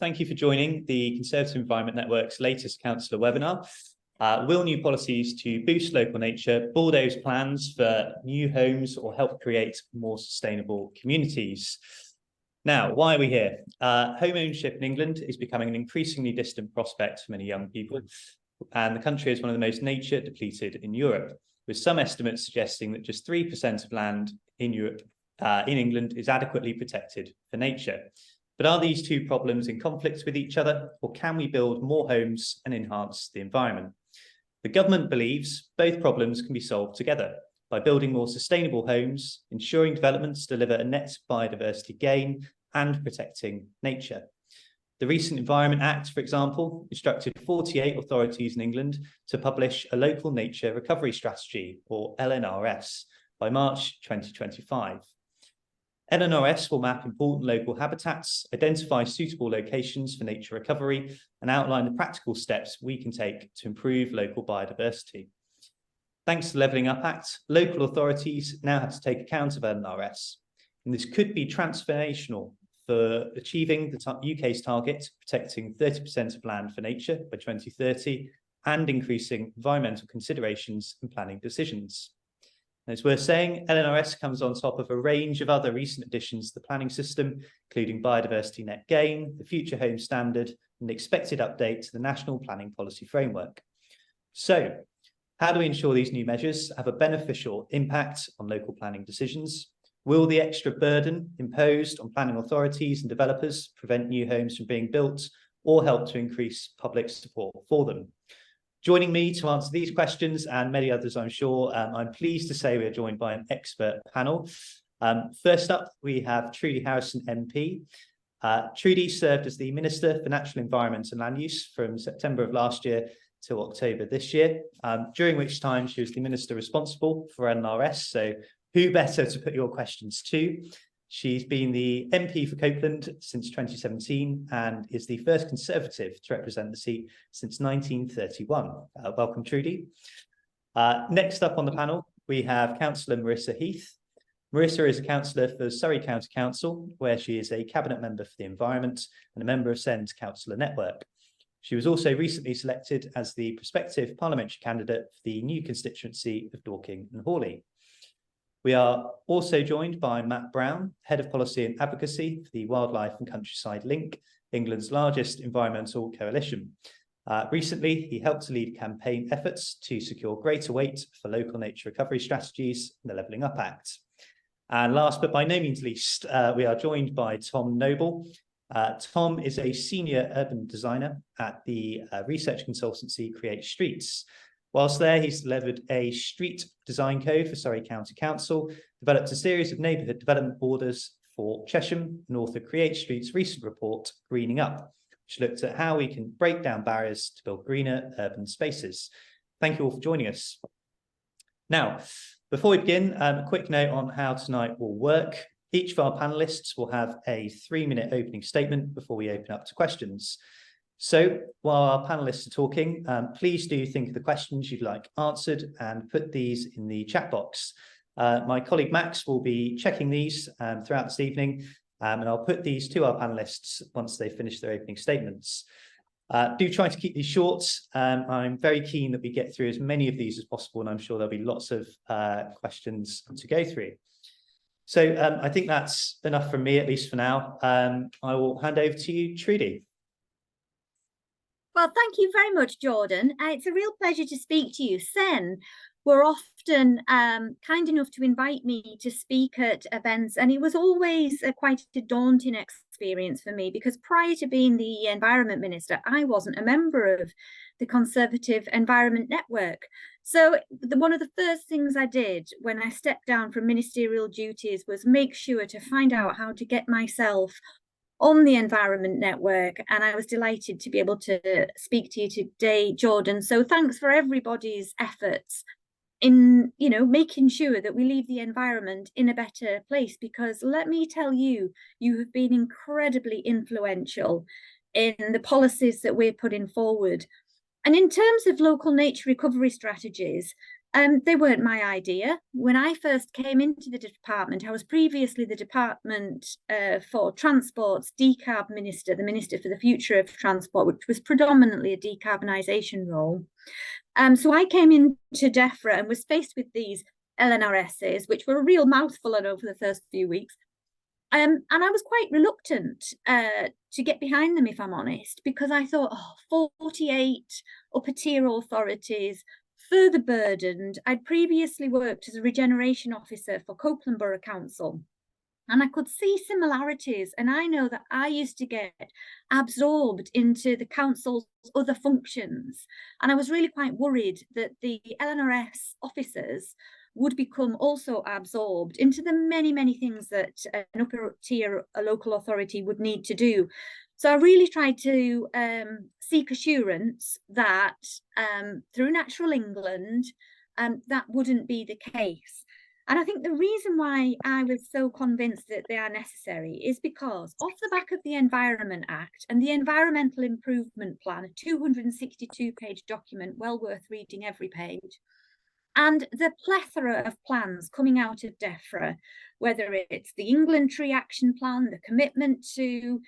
Thank you for joining the Conservative Environment Network's latest councillor webinar. Will new policies to boost local nature bulldoze plans for new homes or help create more sustainable communities? Now, why are we here? Home ownership in England is becoming an increasingly distant prospect for many young people, and the country is one of the most nature depleted in Europe, with some estimates suggesting that just 3% of land in Europe, in England, is adequately protected for nature. But are these two problems in conflict with each other, or can we build more homes and enhance the environment? The government believes both problems can be solved together by building more sustainable homes, ensuring developments deliver a net biodiversity gain, and protecting nature. The recent Environment Act, for example, instructed 48 authorities in England to publish a local nature recovery strategy, or LNRS, by March 2025. LNRS will map important local habitats, identify suitable locations for nature recovery, and outline the practical steps we can take to improve local biodiversity. Thanks to the Levelling Up Act, local authorities now have to take account of LNRS, and this could be transformational for achieving the UK's target, protecting 30% of land for nature by 2030, and increasing environmental considerations and planning decisions. And it's worth saying, LNRS comes on top of a range of other recent additions to the planning system, including biodiversity net gain, the Future Home Standard, and the expected update to the National Planning Policy Framework. So, how do we ensure these new measures have a beneficial impact on local planning decisions? Will the extra burden imposed on planning authorities and developers prevent new homes from being built, or help to increase public support for them? Joining me to answer these questions and many others, I'm sure, I'm pleased to say we are joined by an expert panel. First up, we have Trudy Harrison MP. Trudy served as the Minister for Natural Environment and Land Use from September of last year till October this year, during which time she was the Minister responsible for LNRS, so who better to put your questions to? She's been the MP for Copeland since 2017 and is the first Conservative to represent the seat since 1931. Welcome, Trudy. Next up on the panel, we have Councillor Marisa Heath. Marisa is a councillor for Surrey County Council, where she is a Cabinet Member for the Environment and a member of SEND's Councillor Network. She was also recently selected as the prospective parliamentary candidate for the new constituency of Dorking and Hawley. We are also joined by Matt Browne, Head of Policy and Advocacy for the Wildlife and Countryside Link, England's largest environmental coalition. Recently, he helped to lead campaign efforts to secure greater weight for local nature recovery strategies in the Levelling Up Act. And last but by no means least, we are joined by Tom Noble. Tom is a senior urban designer at the research consultancy Create Streets. Whilst there, he's delivered a street design code for Surrey County Council, developed a series of neighbourhood development orders for Chesham, and authored Create Street's recent report, Greening Up, which looked at how we can break down barriers to build greener urban spaces. Thank you all for joining us. Now, before we begin, a quick note on how tonight will work. Each of our panellists will have a 3-minute opening statement before we open up to questions. So while our panellists are talking, please do think of the questions you'd like answered and put these in the chat box. My colleague Max will be checking these throughout this evening, and I'll put these to our panellists once they finish their opening statements. Do try to keep these short. I'm very keen that we get through as many of these as possible, and I'm sure there'll be lots of questions to go through. So I think that's enough from me, at least for now. I will hand over to you, Trudy. Well, thank you very much, Jordan. It's a real pleasure to speak to you. SEN were often kind enough to invite me to speak at events, and it was always quite a daunting experience for me because prior to being the Environment Minister, I wasn't a member of the Conservative Environment Network. So one of the first things I did when I stepped down from ministerial duties was make sure to find out how to get myself on the Environment Network, and I was delighted to be able to speak to you today, Jordan. So thanks for everybody's efforts in, making sure that we leave the environment in a better place, because let me tell you, you have been incredibly influential in the policies that we're putting forward. And in terms of local nature recovery strategies, They weren't my idea. When I first came into the department, I was previously the department for transport's decarb minister, the Minister for the Future of Transport, which was predominantly a decarbonisation role. So I came into DEFRA and was faced with these LNRSs, which were a real mouthful over the first few weeks. And I was quite reluctant to get behind them, if I'm honest, because I thought, 48 upper tier authorities, further burdened. I'd previously worked as a regeneration officer for Copeland Borough Council, and I could see similarities. And I know that I used to get absorbed into the council's other functions. And I was really quite worried that the LNRS officers would become also absorbed into the many, many things that an upper tier a local authority would need to do. So I really tried to seek assurance that through Natural England, that wouldn't be the case. And I think the reason why I was so convinced that they are necessary is because off the back of the Environment Act and the Environmental Improvement Plan, a 262-page document, well worth reading every page, and the plethora of plans coming out of DEFRA, whether it's the England Tree Action Plan, the commitment to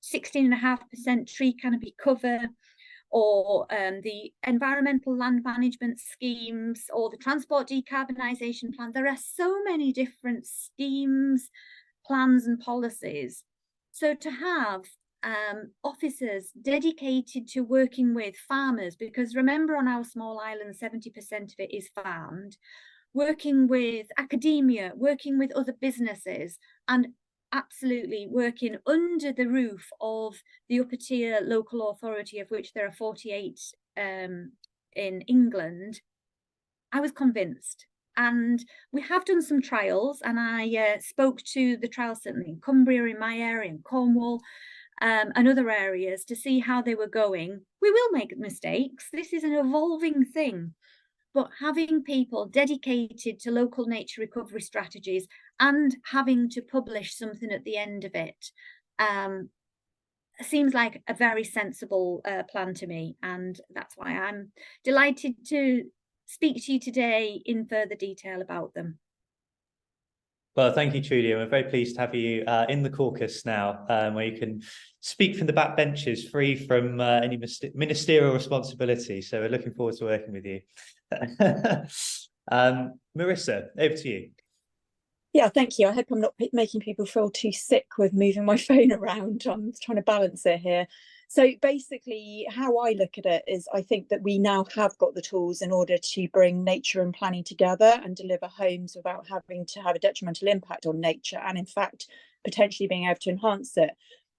16.5% tree canopy cover, or the environmental land management schemes, or the transport decarbonisation plan. There are so many different schemes, plans and policies. So to have officers dedicated to working with farmers, because remember, on our small island, 70% of it is farmed, working with academia, working with other businesses, and absolutely working under the roof of the upper tier local authority, of which there are 48 in England, I was convinced. And we have done some trials, and I spoke to the trials certainly in Cumbria, in my area, in Cornwall, and other areas, to see how they were going. We will make mistakes. This is an evolving thing. But having people dedicated to local nature recovery strategies and having to publish something at the end of it seems like a very sensible plan to me. And that's why I'm delighted to speak to you today in further detail about them. Well, thank you, Trudy. We're very pleased to have you in the caucus now, where you can speak from the back benches, free from any ministerial responsibility. So we're looking forward to working with you. Marisa, over to you. Yeah, thank you. I hope I'm not making people feel too sick with moving my phone around. I'm trying to balance it here. So basically, how I look at it is I think that we now have got the tools in order to bring nature and planning together and deliver homes without having to have a detrimental impact on nature, and in fact, potentially being able to enhance it.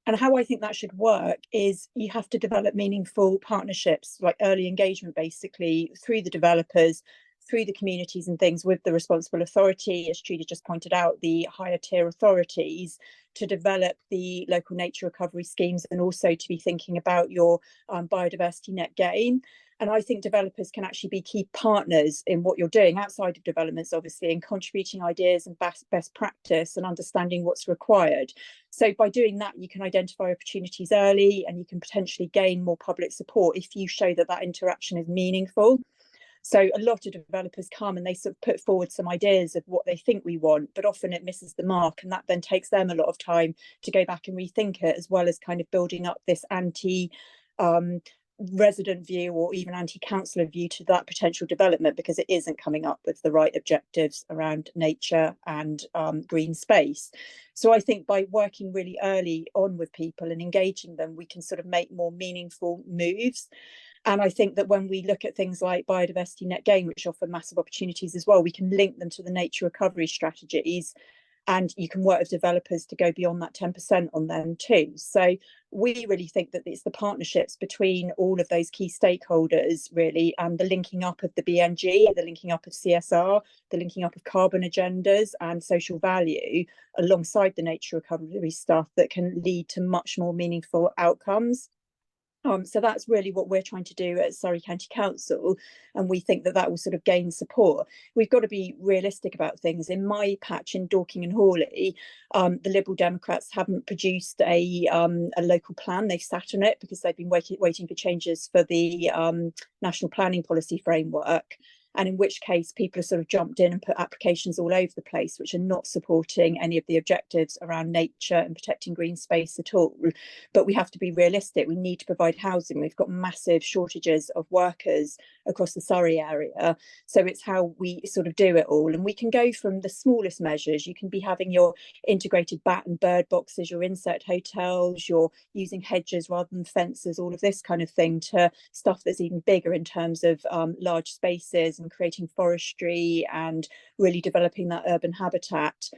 And how I think that should work is you have to develop meaningful partnerships, like early engagement, basically, through the developers, through the communities and things, with the responsible authority, as Trudy just pointed out, the higher tier authorities, to develop the local nature recovery schemes, and also to be thinking about your biodiversity net gain. And I think developers can actually be key partners in what you're doing outside of developments, obviously, and contributing ideas and best practice and understanding what's required. So by doing that, you can identify opportunities early, and you can potentially gain more public support if you show that that interaction is meaningful. So a lot of developers come and they sort of put forward some ideas of what they think we want, but often it misses the mark, and that then takes them a lot of time to go back and rethink it, as well as kind of building up this resident view or even anti-councillor view to that potential development, because it isn't coming up with the right objectives around nature and green space. So I think by working really early on with people and engaging them, we can sort of make more meaningful moves. And I think that when we look at things like biodiversity net gain, which offer massive opportunities as well, we can link them to the nature recovery strategies, and you can work with developers to go beyond that 10% on them too. So we really think that it's the partnerships between all of those key stakeholders, really, and the linking up of the BNG, the linking up of CSR, the linking up of carbon agendas and social value alongside the nature recovery stuff that can lead to much more meaningful outcomes. So that's really what we're trying to do at Surrey County Council, and we think that that will sort of gain support. We've got to be realistic about things. In my patch in Dorking and Hawley, the Liberal Democrats haven't produced a local plan. They've sat on it because they've been waiting for changes for the National Planning Policy Framework. and in which case people have sort of jumped in and put applications all over the place, which are not supporting any of the objectives around nature and protecting green space at all. But we have to be realistic. We need to provide housing. We've got massive shortages of workers across the Surrey area. So it's how we sort of do it all. And we can go from the smallest measures. You can be having your integrated bat and bird boxes, your insect hotels, you're using hedges rather than fences, all of this kind of thing, to stuff that's even bigger in terms of large spaces and creating forestry and really developing that urban habitat.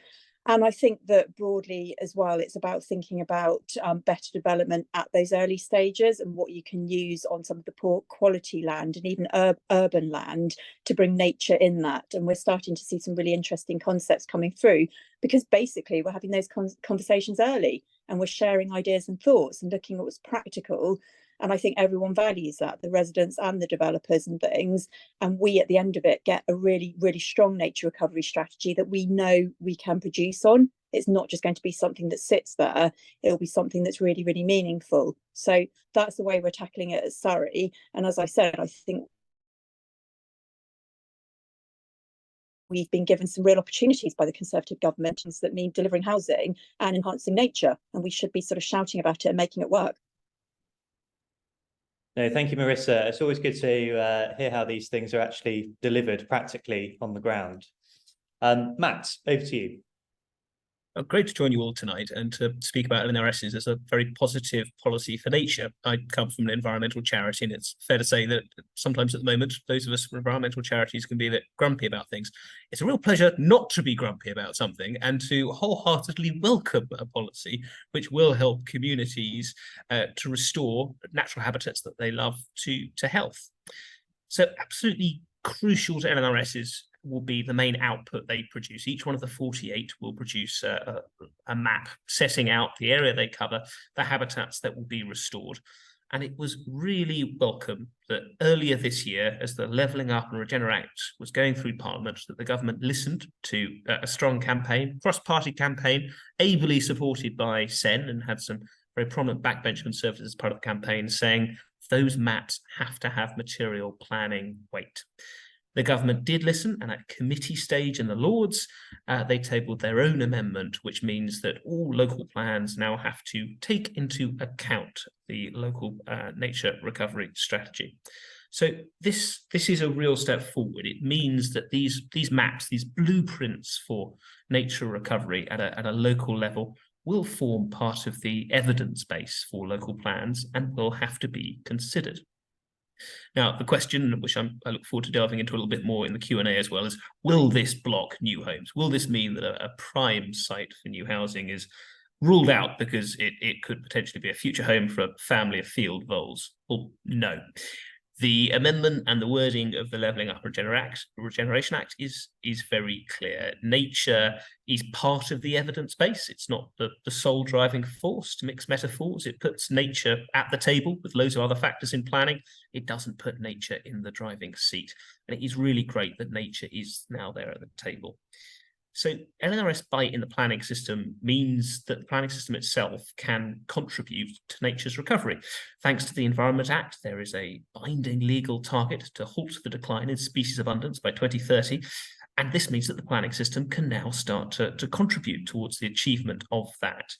And I think that broadly as well, it's about thinking about better development at those early stages and what you can use on some of the poor quality land and even urban land to bring nature in that. And we're starting to see some really interesting concepts coming through, because basically we're having those conversations early and we're sharing ideas and thoughts and looking at what's practical. And I think everyone values that, the residents and the developers and things. And we, at the end of it, get a really, really strong nature recovery strategy that we know we can produce on. It's not just going to be something that sits there. It'll be something that's really, really meaningful. So that's the way we're tackling it at Surrey. And as I said, I think we've been given some real opportunities by the Conservative government that mean delivering housing and enhancing nature. And we should be sort of shouting about it and making it work. No, thank you, Marisa. It's always good to hear how these things are actually delivered practically on the ground. Matt, over to you. Great to join you all tonight and to speak about LNRSs as a very positive policy for nature. I come from an environmental charity, and it's fair to say that sometimes at the moment, those of us from environmental charities can be a bit grumpy about things. It's a real pleasure not to be grumpy about something and to wholeheartedly welcome a policy which will help communities to restore natural habitats that they love to health. So absolutely crucial to LNRSs will be the main output they produce. Each one of the 48 will produce a map setting out the area they cover, the habitats that will be restored. And it was really welcome that earlier this year, as the Levelling Up and Regenerate Act was going through Parliament, that the government listened to a strong campaign, cross-party campaign, ably supported by SEN, and had some very prominent backbench Conservatives as part of the campaign, saying those maps have to have material planning weight. The government did listen, and at committee stage in the Lords, they tabled their own amendment, which means that all local plans now have to take into account the local nature recovery strategy. So this is a real step forward. It means that these maps, these blueprints for nature recovery at a local level, will form part of the evidence base for local plans and will have to be considered. Now, the question, which I look forward to delving into a little bit more in the Q&A as well, is will this block new homes? Will this mean that a prime site for new housing is ruled out because it could potentially be a future home for a family of field voles? Well, no. The amendment and the wording of the Levelling Up Regeneration Act is very clear. Nature is part of the evidence base. It's not the sole driving force, to mix metaphors. It puts nature at the table with loads of other factors in planning. It doesn't put nature in the driving seat. And it is really great that nature is now there at the table. So LNRS bite in the planning system means that the planning system itself can contribute to nature's recovery. Thanks to the Environment Act, there is a binding legal target to halt the decline in species abundance by 2030. And this means that the planning system can now start to contribute towards the achievement of that.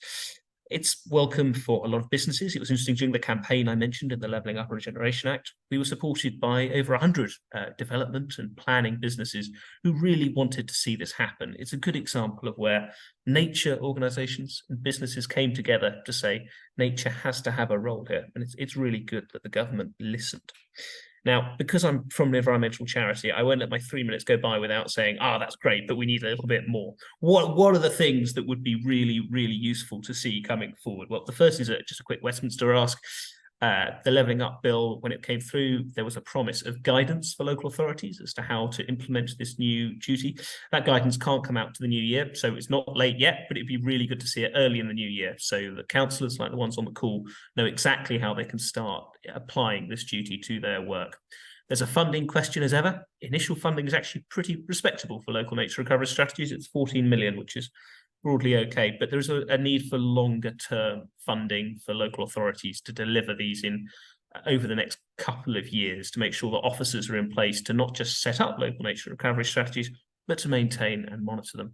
It's welcome for a lot of businesses. It was interesting during the campaign I mentioned in the Levelling Up and Regeneration Act, we were supported by over 100 development and planning businesses who really wanted to see this happen. It's a good example of where nature organisations and businesses came together to say nature has to have a role here. And it's really good that the government listened. Now, because I'm from an environmental charity, I won't let my 3 minutes go by without saying, that's great, but we need a little bit more. What are the things that would be really, really useful to see coming forward? Well, the first is just a quick Westminster ask. The Levelling Up bill, when it came through, there was a promise of guidance for local authorities as to how to implement this new duty. That guidance can't come out to the new year, so it's not late yet, but it'd be really good to see it early in the new year, so the councillors, like the ones on the call, know exactly how they can start applying this duty to their work. There's a funding question as ever. Initial funding is actually pretty respectable for local nature recovery strategies. It's 14 million, which is broadly okay, but there's a need for longer term funding for local authorities to deliver these in over the next couple of years to make sure that officers are in place to not just set up local nature recovery strategies, but to maintain and monitor them.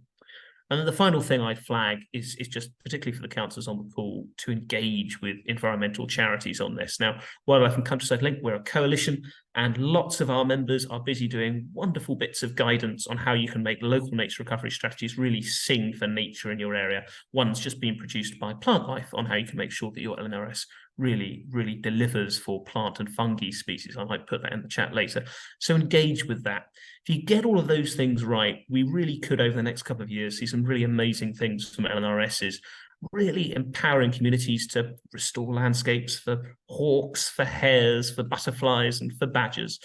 And then the final thing I'd flag is just particularly for the councillors on the call to engage with environmental charities on this. Now, Wildlife and Countryside Link, we're a coalition, and lots of our members are busy doing wonderful bits of guidance on how you can make local nature recovery strategies really sing for nature in your area. One's just been produced by Plant Life on how you can make sure that your LNRS really delivers for plant and fungi species. I might put that in the chat later. So engage with that. If you get all of those things right, we really could, over the next couple of years, see some really amazing things from LNRSs, really empowering communities to restore landscapes for hawks, for hares, for butterflies, and for badgers,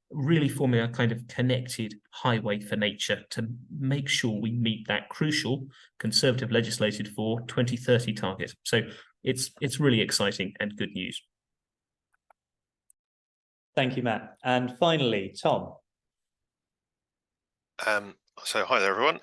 really forming a kind of connected highway for nature to make sure we meet that crucial Conservative legislated for 2030 target. So it's really exciting and good news. Thank you, Matt. And finally, Tom. So hi there, everyone.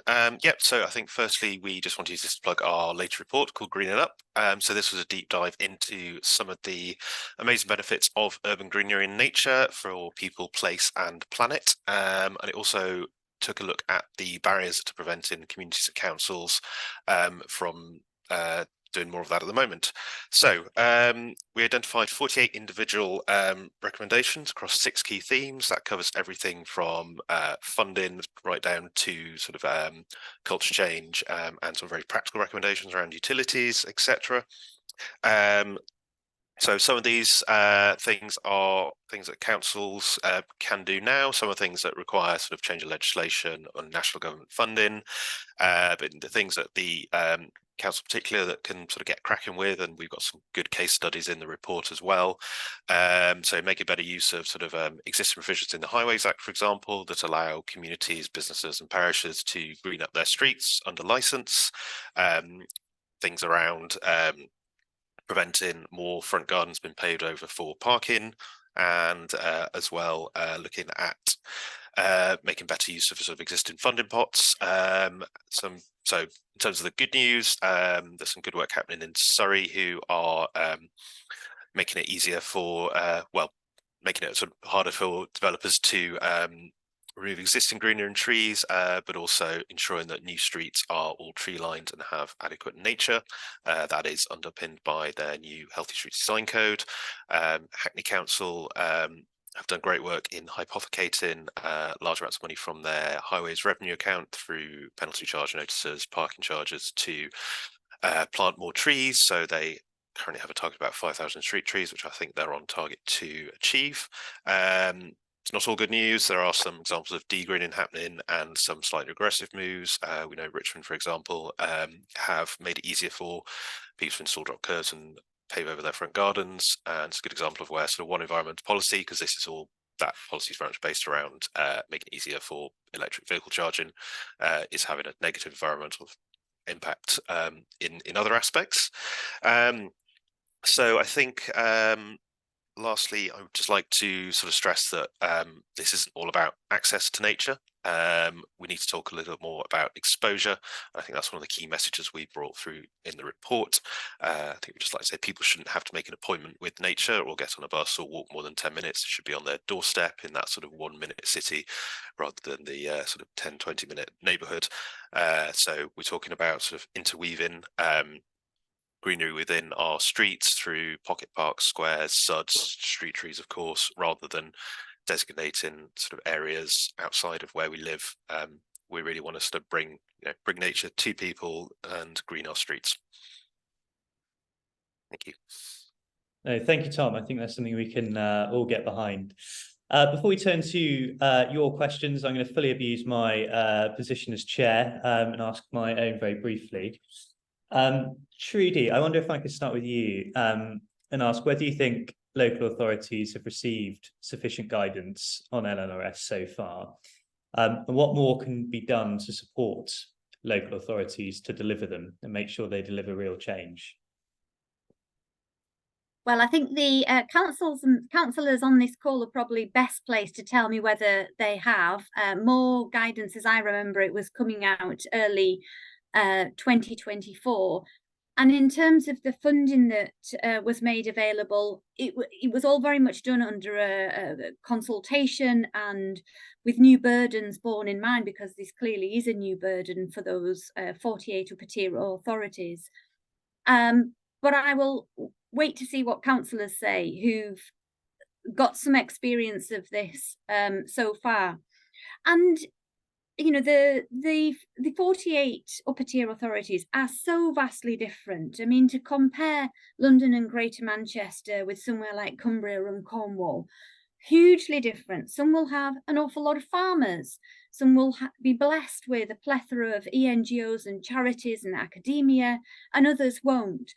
So I think firstly, we just want to use this to plug our latest report called Greening Up. So this was a deep dive into some of the amazing benefits of urban greenery in nature for people, place and planet. And it also took a look at the barriers to preventing communities and councils from doing more of that at the moment. So we identified 48 individual recommendations across 6 key themes. That covers everything from funding right down to sort of culture change and some very practical recommendations around utilities, etc. So some of these things are things that councils can do now. Some are things that require sort of change of legislation on national government funding, but the things that the council particular that can sort of get cracking with, and we've got some good case studies in the report as well. So making better use of sort of existing provisions in the Highways Act, for example, that allow communities, businesses and parishes to green up their streets under licence. Things around preventing more front gardens being paved over for parking, and as well looking at making better use of sort of existing funding pots. So in terms of the good news, there's some good work happening in Surrey, who are making it easier for making it sort of harder for developers to remove existing greenery and trees, but also ensuring that new streets are all tree lined and have adequate nature. That is underpinned by their new Healthy Streets Design Code. Hackney Council have done great work in hypothecating large amounts of money from their highways revenue account through penalty charge notices, parking charges to plant more trees. So they currently have a target of about 5,000 street trees, which I think they're on target to achieve. It's not all good news. There are some examples of degreening happening and some slightly aggressive moves. We know Richmond, for example, have made it easier for people to install drop curves and pave over their front gardens. And it's a good example of where sort of one environmental policy, because this is all, that policy is very much based around making it easier for electric vehicle charging, is having a negative environmental impact in other aspects. So I think lastly, I would just like to sort of stress that this isn't all about access to nature. We need to talk a little more about exposure. I think that's one of the key messages we brought through in the report. I think we just like to say people shouldn't have to make an appointment with nature or get on a bus or walk more than 10 minutes. It should be on their doorstep in that sort of 1 minute city rather than the sort of 10-20 minute neighborhood. So we're talking about sort of interweaving greenery within our streets through pocket parks, squares, suds, street trees, of course, rather than designating sort of areas outside of where we live. We really want to sort of bring nature to people and green our streets. Thank you. No, thank you, Tom. I think that's something we can all get behind. Before we turn to your questions, I'm going to fully abuse my position as chair and ask my own very briefly. Trudy, I wonder if I could start with you and ask whether you think local authorities have received sufficient guidance on LNRS so far, and what more can be done to support local authorities to deliver them and make sure they deliver real change? Well, I think the councillors on this call are probably best placed to tell me whether they have. More guidance, as I remember, it was coming out early 2024. And in terms of the funding that was made available, it was all very much done under a consultation and with new burdens borne in mind, because this clearly is a new burden for those 48 upper tier authorities. But I will wait to see what councillors say who've got some experience of this so far. And you know, the 48 upper tier authorities are so vastly different. I mean, to compare London and Greater Manchester with somewhere like Cumbria and Cornwall, hugely different. Some will have an awful lot of farmers. Some will be blessed with a plethora of ENGOs and charities and academia, and others won't.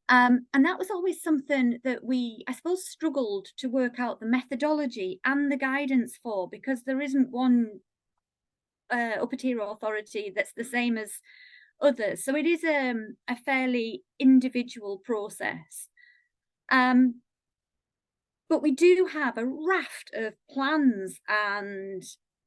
And that was always something that we, I suppose, struggled to work out the methodology and the guidance for, because there isn't one upper tier authority that's the same as others. So it is a fairly individual process. But we do have a raft of plans and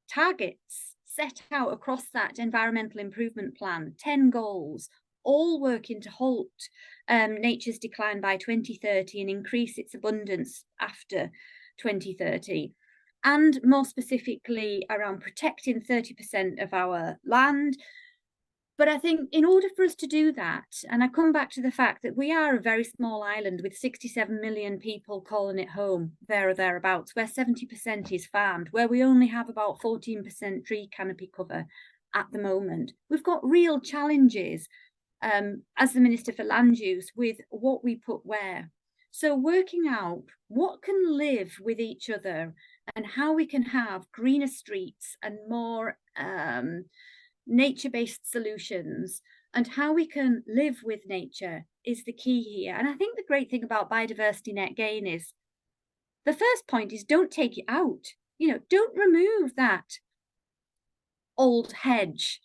targets set out across that environmental improvement plan, 10 goals, all working to halt nature's decline by 2030 and increase its abundance after 2030. And more specifically around protecting 30% of our land. But I think in order for us to do that, and I come back to the fact that we are a very small island with 67 million people calling it home, there or thereabouts, where 70% is farmed, where we only have about 14% tree canopy cover at the moment. We've got real challenges as the Minister for Land Use with what we put where. So working out what can live with each other and how we can have greener streets and more nature-based solutions, and how we can live with nature is the key here. And I think the great thing about biodiversity net gain is the first point is don't take it out. You know, don't remove that old hedge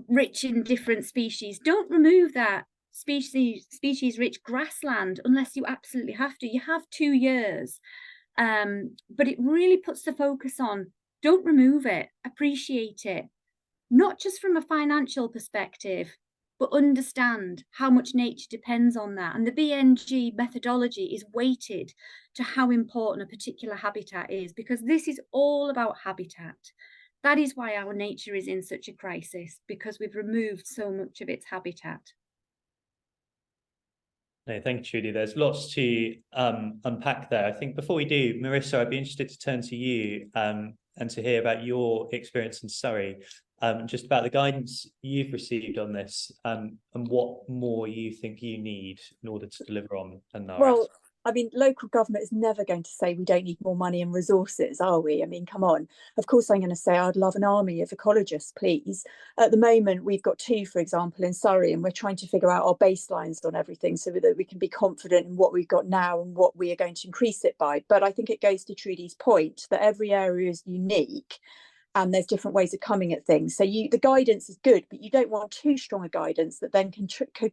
rich in different species. Don't remove that species rich grassland unless you absolutely have to. You have 2 years. But it really puts the focus on don't remove it, appreciate it, not just from a financial perspective, but understand how much nature depends on that. And the BNG methodology is weighted to how important a particular habitat is, because this is all about habitat. That is why our nature is in such a crisis, because we've removed so much of its habitat. No, thank you, Trudy. There's lots to unpack there. I think before we do, Marisa, I'd be interested to turn to you and to hear about your experience in Surrey, just about the guidance you've received on this, and what more you think you need in order to deliver on NRS. Well, I mean, local government is never going to say we don't need more money and resources, are we? I mean, come on. Of course, I'm going to say I'd love an army of ecologists, please. At the moment, we've got 2, for example, in Surrey, and we're trying to figure out our baselines on everything so that we can be confident in what we've got now and what we are going to increase it by. But I think it goes to Trudy's point that every area is unique, and there's different ways of coming at things. So the guidance is good, but you don't want too strong a guidance that then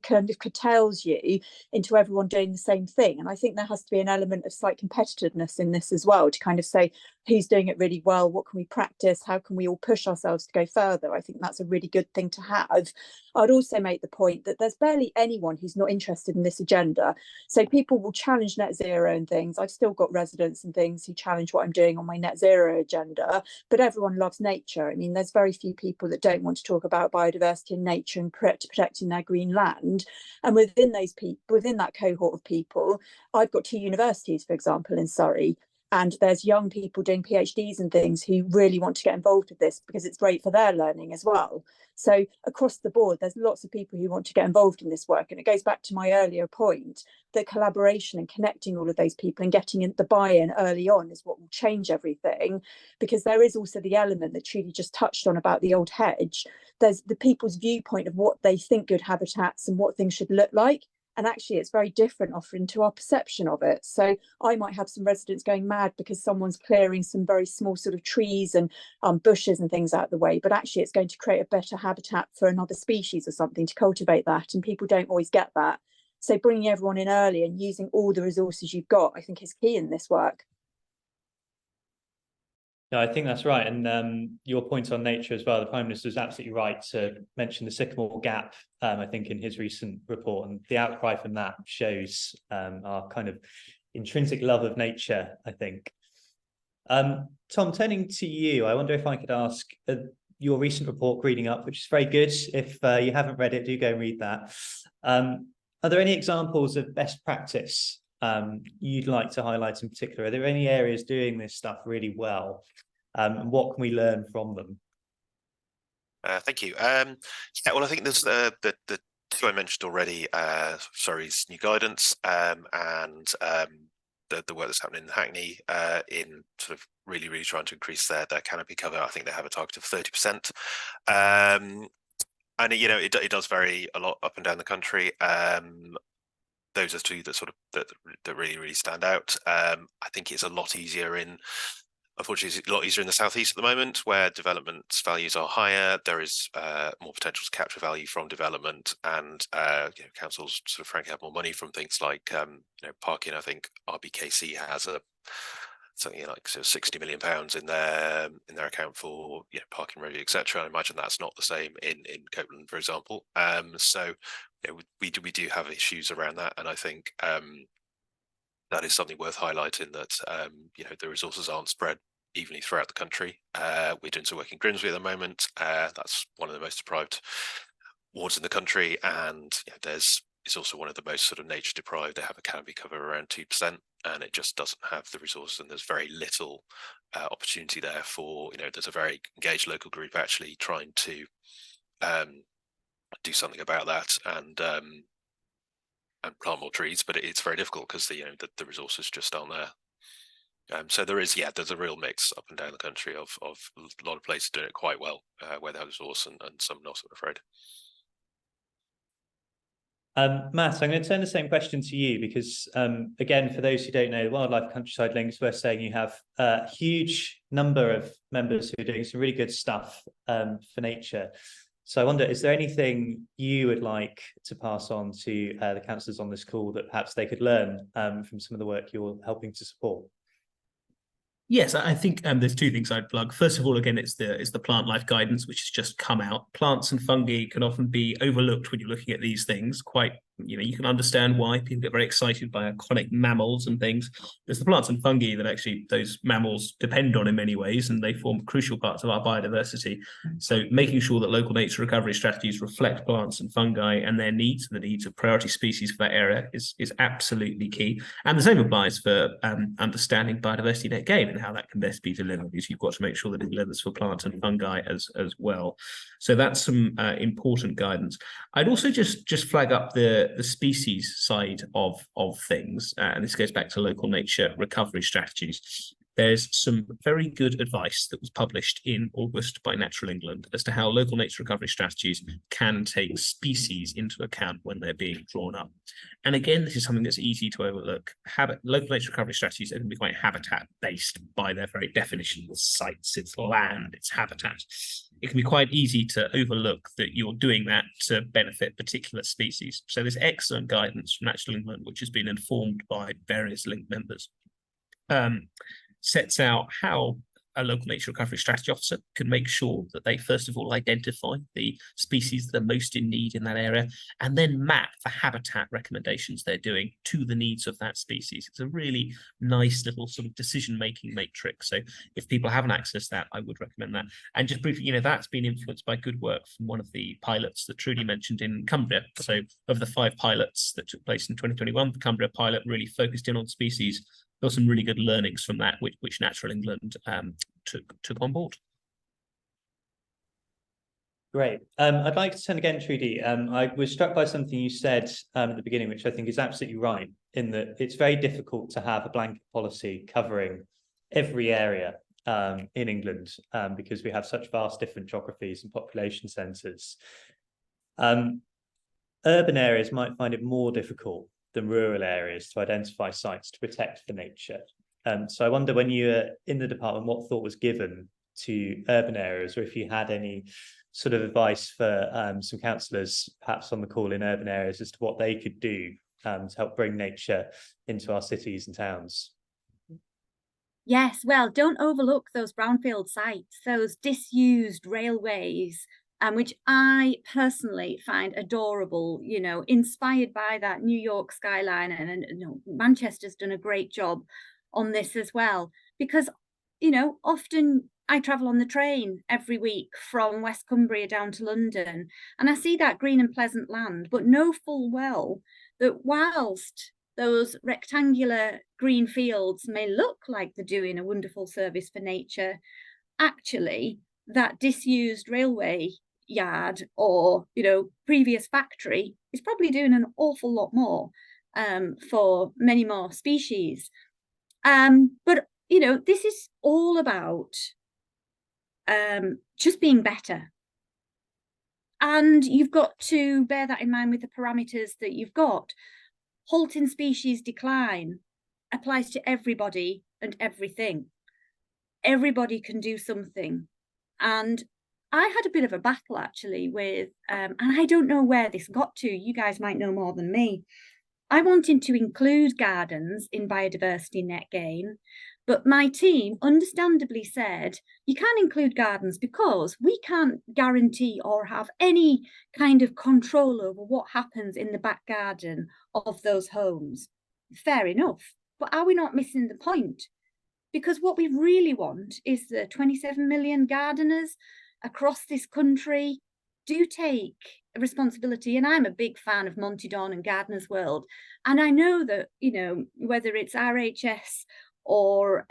kind of curtails you into everyone doing the same thing. And I think there has to be an element of slight competitiveness in this as well, to kind of say who's doing it really well, what can we practice, how can we all push ourselves to go further. I think that's a really good thing to have. I'd also make the point that there's barely anyone who's not interested in this agenda. So people will challenge net zero and things. I've still got residents and things who challenge what I'm doing on my net zero agenda, but everyone loves nature. I mean, there's very few people that don't want to talk about biodiversity and nature and protecting their green land. And within those people, within that cohort of people, I've got 2 universities, for example, in Surrey, and there's young people doing PhDs and things who really want to get involved with this because it's great for their learning as well. So across the board, there's lots of people who want to get involved in this work. And it goes back to my earlier point that collaboration and connecting all of those people and getting in the buy-in early on is what will change everything. Because there is also the element that Trudy just touched on about the old hedge. There's the people's viewpoint of what they think good habitats and what things should look like. And actually, it's very different often to our perception of it. So I might have some residents going mad because someone's clearing some very small sort of trees and bushes and things out of the way. But actually, it's going to create a better habitat for another species or something to cultivate that. And people don't always get that. So bringing everyone in early and using all the resources you've got, I think, is key in this work. No, I think that's right. And your point on nature as well, the Prime Minister was absolutely right to mention the Sycamore Gap, I think, in his recent report. And the outcry from that shows our kind of intrinsic love of nature, I think. Tom, turning to you, I wonder if I could ask your recent report, Greening Up, which is very good. If you haven't read it, do go and read that. Are there any examples of best practice you'd like to highlight in particular? Are there any areas doing this stuff really well? And what can we learn from them? Thank you. Yeah, well, I think there's the two I mentioned already, Surrey's new guidance and the work that's happening in Hackney in sort of really trying to increase their canopy cover. I think they have a target of 30%. And it does vary a lot up and down the country. Those are two that sort of that really stand out. I think it's a lot easier unfortunately, it's a lot easier in the southeast at the moment, where development values are higher. There is more potential to capture value from development, and councils sort of frankly have more money from things like parking. I think RBKC has something like sort of £60 million in their account for parking review, etc. I imagine that's not the same in Copeland, for example. So we do have issues around that, and I think that is something worth highlighting, that the resources aren't spread evenly throughout the country. We're doing some work in Grimsby at the moment. That's one of the most deprived wards in the country, and it's also one of the most sort of nature deprived. They have a canopy cover around 2%, and it just doesn't have the resources, and there's very little opportunity there for there's a very engaged local group actually trying to do something about that and plant more trees, but it's very difficult because the resources just aren't there. So there's a real mix up and down the country of a lot of places doing it quite well where they have resource and some not, I'm afraid. Matt, I'm going to turn the same question to you because, again, for those who don't know, Wildlife Countryside Links, we're saying you have a huge number of members who are doing some really good stuff for nature. So I wonder, is there anything you would like to pass on to the councillors on this call that perhaps they could learn from some of the work you're helping to support? Yes, I think there's two things I'd plug. First of all, again, it's the plant life guidance, which has just come out. Plants and fungi can often be overlooked when you're looking at these things. You can understand why people get very excited by iconic mammals and things. There's the plants and fungi that actually those mammals depend on in many ways, and they form crucial parts of our biodiversity. So making sure that local nature recovery strategies reflect plants and fungi and their needs, the needs of priority species for that area is absolutely key. And the same applies for understanding biodiversity net gain and how that can best be delivered. Because you've got to make sure that it delivers for plants and fungi as well. So that's some important guidance. I'd also just flag up the species side of things, and this goes back to local nature recovery strategies. There's some very good advice that was published in August by Natural England as to how local nature recovery strategies can take species into account when they're being drawn up. And again, this is something that's easy to overlook. Local nature recovery strategies are going to be quite habitat-based by their very definition. It's sites, it's land, it's habitat. It can be quite easy to overlook that you're doing that to benefit particular species. So there's excellent guidance from Natural England, which has been informed by various linked members. Sets out how a local nature recovery strategy officer can make sure that they first of all identify the species that are most in need in that area and then map the habitat recommendations they're doing to the needs of that species. It's a really nice little sort of decision-making matrix. So if people haven't accessed that, I would recommend that. And just briefly, that's been influenced by good work from one of the pilots that Trudy mentioned in Cumbria. So of the 5 pilots that took place in 2021, the Cumbria pilot really focused in on species. There were some really good learnings from that, which Natural England took on board. Great. I'd like to turn again, Trudy. I was struck by something you said at the beginning, which I think is absolutely right, in that it's very difficult to have a blanket policy covering every area in England because we have such vast different geographies and population centres. Urban areas might find it more difficult than rural areas to identify sites to protect for nature. So I wonder, when you were in the department, what thought was given to urban areas, or if you had any sort of advice for some councillors perhaps on the call in urban areas as to what they could do to help bring nature into our cities and towns. Yes, well, don't overlook those brownfield sites, those disused railways, which I personally find adorable, you know, inspired by that New York skyline. And you know, Manchester's done a great job on this as well, because, you know, often I travel on the train every week from West Cumbria down to London, and I see that green and pleasant land, but know full well that whilst those rectangular green fields may look like they're doing a wonderful service for nature, actually that disused railway yard or, you know, previous factory is probably doing an awful lot more for many more species. But, you know, this is all about just being better. And you've got to bear that in mind with the parameters that you've got. Halting species decline applies to everybody and everything. Everybody can do something. And I had a bit of a battle actually with, and I don't know where this got to, you guys might know more than me. I wanted to include gardens in biodiversity net gain, but my team understandably said, you can't include gardens because we can't guarantee or have any kind of control over what happens in the back garden of those homes. Fair enough, but are we not missing the point? Because what we really want is the 27 million gardeners across this country do take responsibility. And I'm a big fan of Monty Don and Gardener's World. And I know that, you know, whether it's RHS or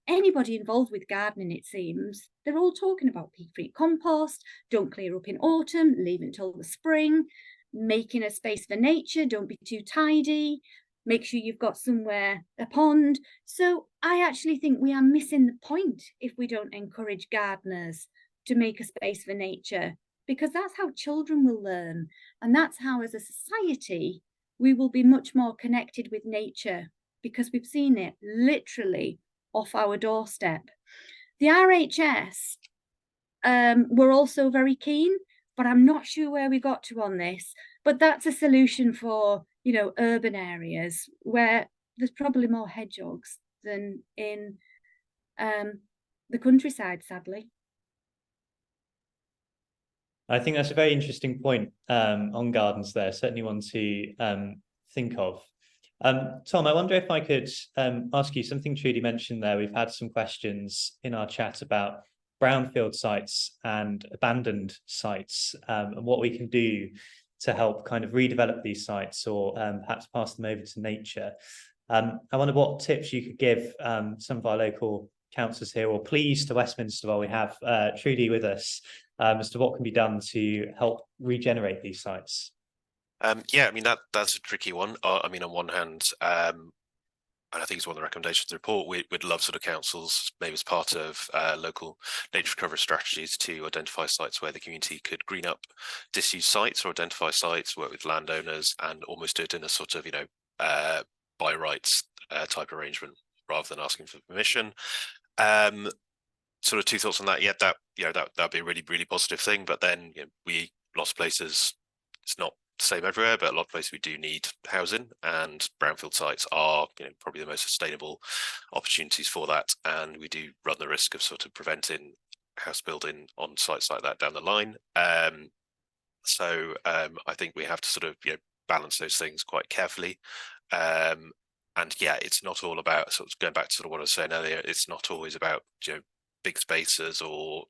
anybody involved with gardening, it seems, they're all talking about peat-free compost, don't clear up in autumn, leave until the spring, making a space for nature, don't be too tidy, make sure you've got somewhere, a pond. So I actually think we are missing the point if we don't encourage gardeners to make a space for nature, because that's how children will learn. And that's how, as a society, we will be much more connected with nature, because we've seen it literally off our doorstep. The RHS were also very keen, but I'm not sure where we got to on this. But that's a solution for, you know, urban areas where there's probably more hedgehogs than in the countryside, sadly. I think that's a very interesting point on gardens there, certainly one to think of. Tom, I wonder if I could ask you something Trudy mentioned there. We've had some questions in our chat about brownfield sites and abandoned sites and what we can do to help kind of redevelop these sites or perhaps pass them over to nature. I wonder what tips you could give some of our local councillors here, or please to Westminster while we have Trudy with us, as to what can be done to help regenerate these sites. Yeah, I mean, that's a tricky one. I mean, on one hand, and I think it's one of the recommendations of the report, we'd love sort of councils, maybe as part of local nature recovery strategies, to identify sites where the community could green up disused sites, or identify sites, work with landowners, and almost do it in a sort of, you know, by rights type arrangement, rather than asking for permission. Sort of two thoughts on that. Yeah, that'd be a really, really positive thing. But then, you know, lots of places, it's not the same everywhere, but a lot of places we do need housing, and brownfield sites are, you know, probably the most sustainable opportunities for that. And we do run the risk of sort of preventing house building on sites like that down the line. So I think we have to sort of, you know, balance those things quite carefully. And yeah, it's not all about, sort of going back to sort of what I was saying earlier, it's not always about, you know, big spaces, or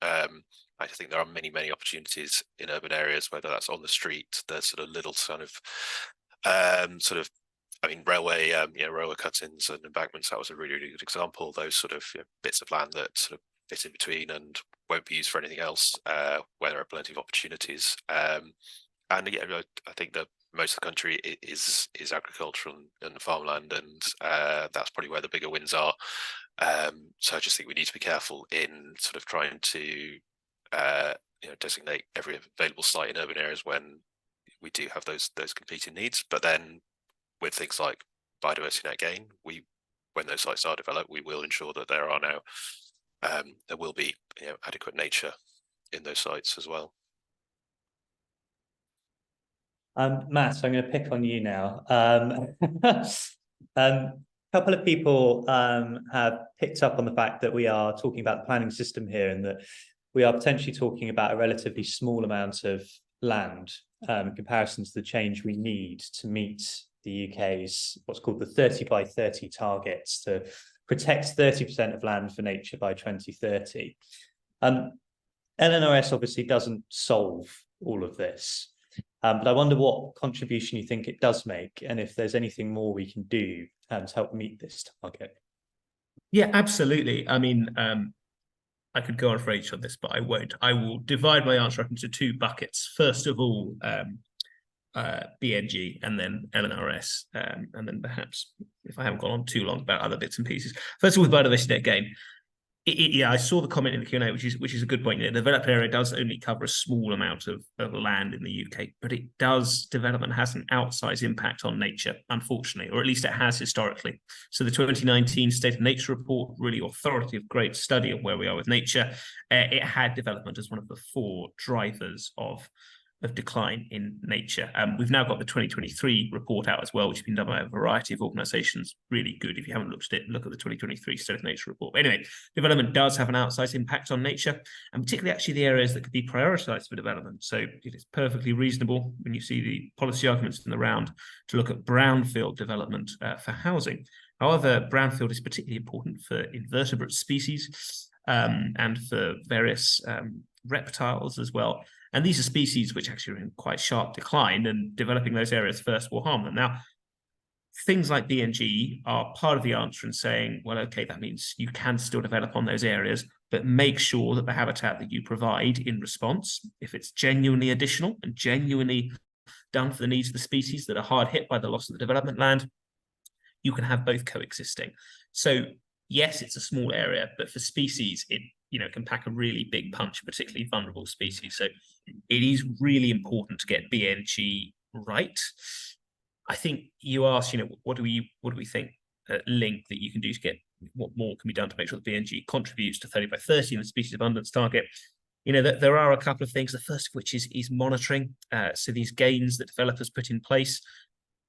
I think there are many, many opportunities in urban areas, whether that's on the street, there's sort of little kind of I mean, railway, you know, railway cut-ins and embankments, that was a really, really good example. Those sort of, you know, bits of land that sort of fit in between and won't be used for anything else, where there are plenty of opportunities. And yeah, I think that most of the country is agricultural and farmland, and that's probably where the bigger wins are. So I just think we need to be careful in sort of trying to you know, designate every available site in urban areas when we do have those competing needs. But then with things like biodiversity net gain, when those sites are developed, we will ensure that there are now there will be, you know, adequate nature in those sites as well. Matt, I'm going to pick on you now. couple of people have picked up on the fact that we are talking about the planning system here, and that we are potentially talking about a relatively small amount of land in comparison to the change we need to meet the UK's what's called the 30 by 30 targets to protect 30% of land for nature by 2030. LNRS obviously doesn't solve all of this, but I wonder what contribution you think it does make, and if there's anything more we can do to help meet this target. Yeah, absolutely. I mean, I could go on for ages on this, but I won't. I will divide my answer up into two buckets. First of all, BNG, and then LNRS, and then perhaps, if I haven't gone on too long, about other bits and pieces. First of all, with biodiversity net gain. Yeah, I saw the comment in the Q&A, which is a good point. The developed area does only cover a small amount of land in the UK, but development has an outsized impact on nature, unfortunately, or at least it has historically. So the 2019 State of Nature report, really authoritative, great study of where we are with nature, it had development as one of the 4 drivers of decline in nature. We've now got the 2023 report out as well, which has been done by a variety of organisations. Really good. If you haven't looked at it, look at the 2023 State of Nature report. But anyway, development does have an outsized impact on nature, and particularly actually the areas that could be prioritised for development. So it is perfectly reasonable when you see the policy arguments in the round to look at brownfield development for housing. However, brownfield is particularly important for invertebrate species and for various reptiles as well. And these are species which actually are in quite sharp decline, and developing those areas first will harm them. Now, things like BNG are part of the answer in saying, well, okay, that means you can still develop on those areas, but make sure that the habitat that you provide in response, if it's genuinely additional and genuinely done for the needs of the species that are hard hit by the loss of the development land, you can have both coexisting. So yes, it's a small area, but for species, it can pack a really big punch, particularly vulnerable species. So it is really important to get BNG right. I think you asked, what do we think link that you can do to get, what more can be done to make sure that BNG contributes to 30 by 30 and the species abundance target? There are a couple of things. The first of which is monitoring. So these gains that developers put in place,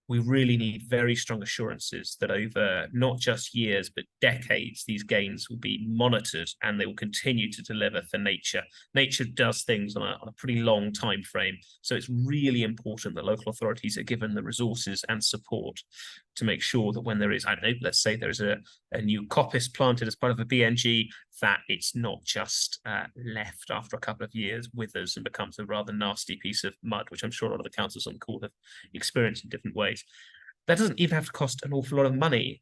we really need very strong assurances that over not just years, but decades, these gains will be monitored and they will continue to deliver for nature. Nature does things on a pretty long time frame. So it's really important that local authorities are given the resources and support to make sure that when there is, I don't know, let's say there's a new coppice planted as part of a BNG, that it's not just left after a couple of years, withers and becomes a rather nasty piece of mud, which I'm sure a lot of the councillors on the call have experienced in different ways. That doesn't even have to cost an awful lot of money.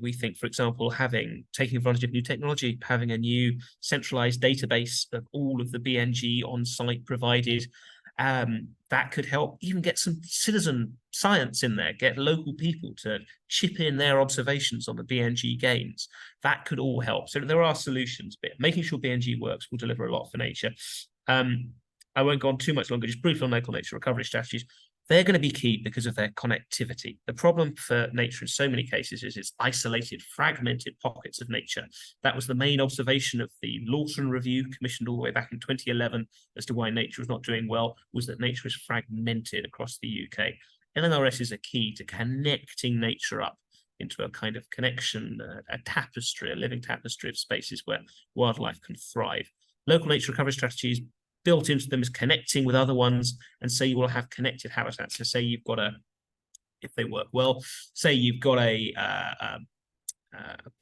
We think, for example, taking advantage of new technology, having a new centralized database of all of the BNG on site provided, that could help. Even get some citizen science in there, get local people to chip in their observations on the BNG gains. That could all help. So there are solutions, but making sure BNG works will deliver a lot for nature. I won't go on too much longer, just briefly on local nature recovery strategies. They're going to be key because of their connectivity. The problem for nature in so many cases is its isolated, fragmented pockets of nature. That was the main observation of the Lawson Review, commissioned all the way back in 2011, as to why nature was not doing well, was that nature is fragmented across the UK. LNRS is a key to connecting nature up into a kind of connection, a tapestry, a living tapestry of spaces where wildlife can thrive. Local nature recovery strategies built into them is connecting with other ones, and so you will have connected habitats. So say you've got if they work well, say you've got a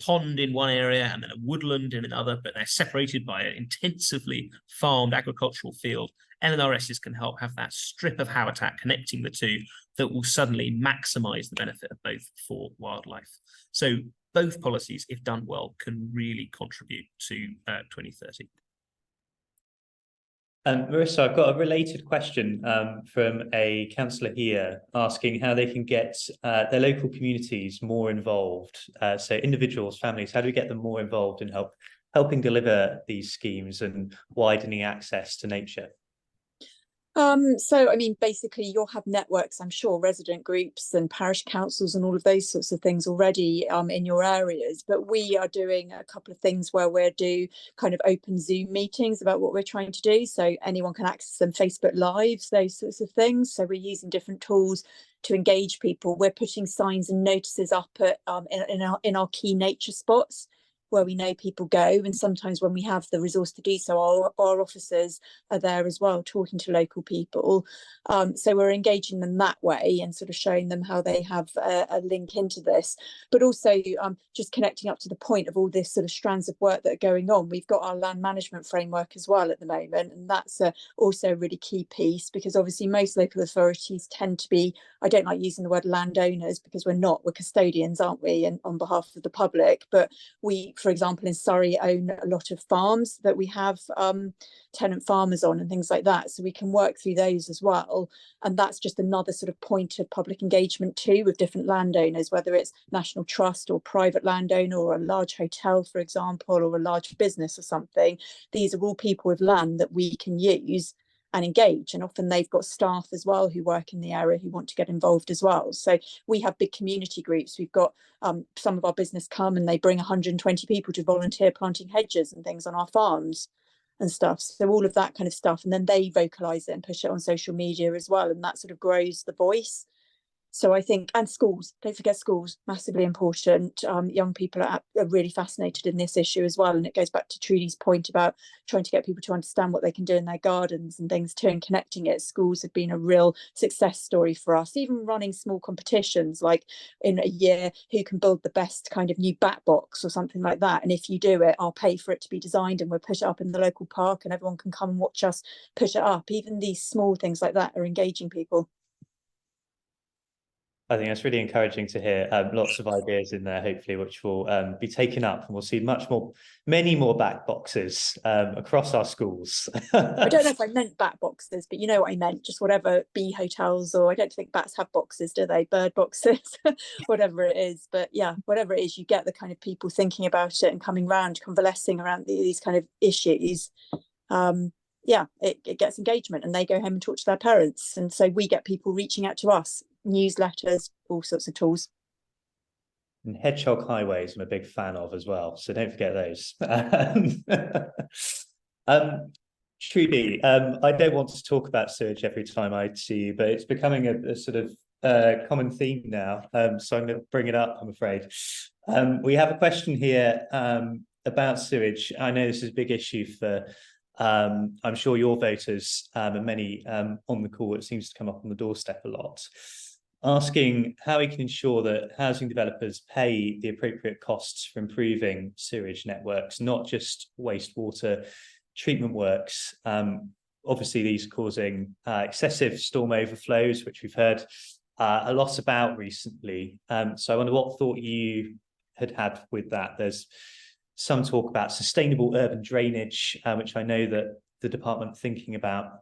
pond in one area and then a woodland in another, but they're separated by an intensively farmed agricultural field. LNRSs can help have that strip of habitat connecting the two that will suddenly maximize the benefit of both for wildlife. So both policies, if done well, can really contribute to 2030. Marisa, I've got a related question from a councillor here asking how they can get their local communities more involved. So individuals, families, how do we get them more involved in helping deliver these schemes and widening access to nature? So, I mean, basically you'll have networks, I'm sure, resident groups and parish councils and all of those sorts of things already in your areas. But we are doing a couple of things where we'll do kind of open Zoom meetings about what we're trying to do. So anyone can access them, Facebook Lives, those sorts of things. So we're using different tools to engage people. We're putting signs and notices up at in our key nature spots where we know people go, and sometimes when we have the resource to do so, our officers are there as well, talking to local people. So we're engaging them that way and sort of showing them how they have a link into this, but also just connecting up to the point of all this sort of strands of work that are going on. We've got our land management framework as well at the moment, and that's also a really key piece, because obviously most local authorities tend to be, I don't like using the word landowners because we're not, we're custodians, aren't we, and on behalf of the public, but we, for example, in Surrey, own a lot of farms that we have tenant farmers on and things like that. So we can work through those as well. And that's just another sort of point of public engagement too, with different landowners, whether it's National Trust or private landowner or a large hotel, for example, or a large business or something. These are all people with land that we can use and engage, and often they've got staff as well who work in the area who want to get involved as well. So we have big community groups. We've got some of our business come and they bring 120 people to volunteer planting hedges and things on our farms and stuff. So all of that kind of stuff, and then they vocalize it and push it on social media as well, and that sort of grows the voice. So I think, and schools, don't forget schools, massively important. Young people are really fascinated in this issue as well. And it goes back to Trudy's point about trying to get people to understand what they can do in their gardens and things too, and connecting it. Schools have been a real success story for us, even running small competitions, like in a year, who can build the best kind of new bat box or something like that. And if you do it, I'll pay for it to be designed and we'll put it up in the local park and everyone can come and watch us put it up. Even these small things like that are engaging people. I think that's really encouraging to hear. Lots of ideas in there, hopefully, which will be taken up, and we'll see many more back boxes across our schools. I don't know if I meant bat boxes, but you know what I meant, just whatever, bee hotels, or I don't think bats have boxes, do they? Bird boxes, whatever it is. But yeah, whatever it is, you get the kind of people thinking about it and coming round, convalescing around these kind of issues. Yeah, it gets engagement, and they go home and talk to their parents, and so we get people reaching out to us, newsletters, all sorts of tools. And hedgehog highways I'm a big fan of as well, so don't forget those. Trudy, I don't want to talk about sewage every time I see you, but it's becoming a sort of common theme now, so I'm going to bring it up, I'm afraid. We have a question here about sewage. I know this is a big issue for I'm sure your voters and many on the call. It seems to come up on the doorstep a lot, asking how we can ensure that housing developers pay the appropriate costs for improving sewage networks, not just wastewater treatment works. Obviously, these are causing excessive storm overflows, which we've heard a lot about recently. So I wonder what thought you had with that. There's some talk about sustainable urban drainage, which I know that the department thinking about.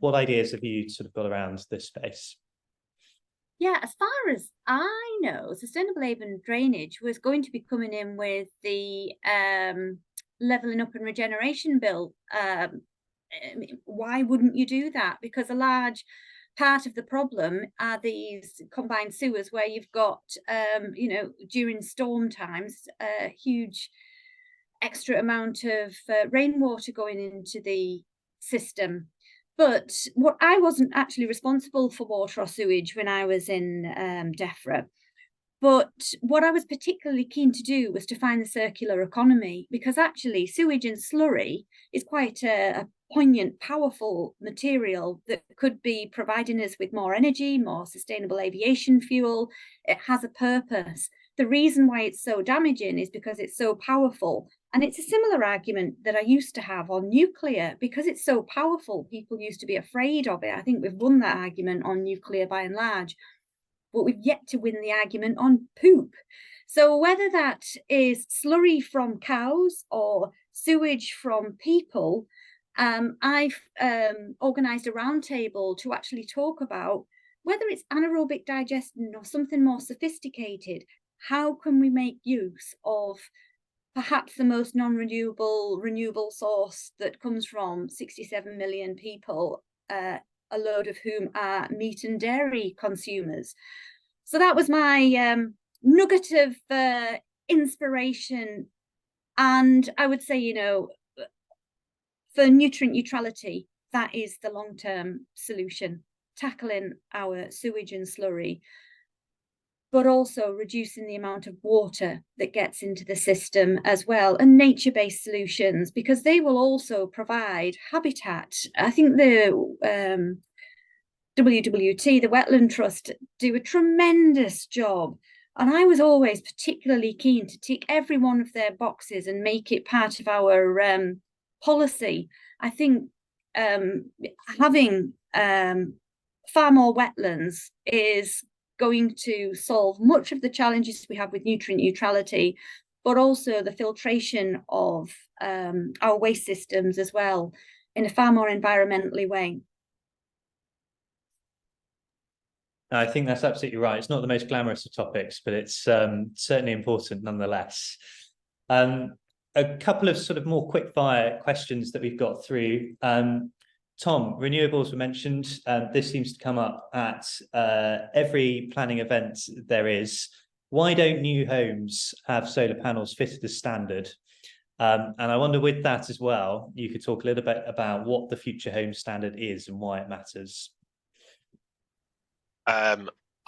What ideas have you sort of got around this space? Yeah, as far as I know, sustainable urban drainage was going to be coming in with the levelling up and regeneration bill. Why wouldn't you do that? Because a large part of the problem are these combined sewers where you've got, during storm times, a huge extra amount of rainwater going into the system. But what I wasn't actually responsible for water or sewage when I was in DEFRA. But what I was particularly keen to do was to find the circular economy, because actually sewage and slurry is quite a poignant, powerful material that could be providing us with more energy, more sustainable aviation fuel. It has a purpose. The reason why it's so damaging is because it's so powerful. And it's a similar argument that I used to have on nuclear. Because it's so powerful, people used to be afraid of it. I think we've won that argument on nuclear by and large, but we've yet to win the argument on poop. So whether that is slurry from cows or sewage from people, I've organised a roundtable to actually talk about whether it's anaerobic digestion or something more sophisticated. How can we make use of perhaps the most renewable source that comes from 67 million people, a load of whom are meat and dairy consumers? So that was my nugget of inspiration. And I would say, for nutrient neutrality, that is the long-term solution tackling our sewage and slurry, but also reducing the amount of water that gets into the system as well, and nature-based solutions, because they will also provide habitat. I think the WWT, the Wetland Trust, do a tremendous job. And I was always particularly keen to tick every one of their boxes and make it part of our policy. I think having far more wetlands is going to solve much of the challenges we have with nutrient neutrality, but also the filtration of our waste systems as well in a far more environmentally way. I think that's absolutely right. It's not the most glamorous of topics, but it's certainly important nonetheless. A couple of sort of more quick fire questions that we've got through. Tom, renewables were mentioned. This seems to come up at every planning event there is. Why don't new homes have solar panels fitted as standard? And I wonder with that as well, you could talk a little bit about what the future home standard is and why it matters. I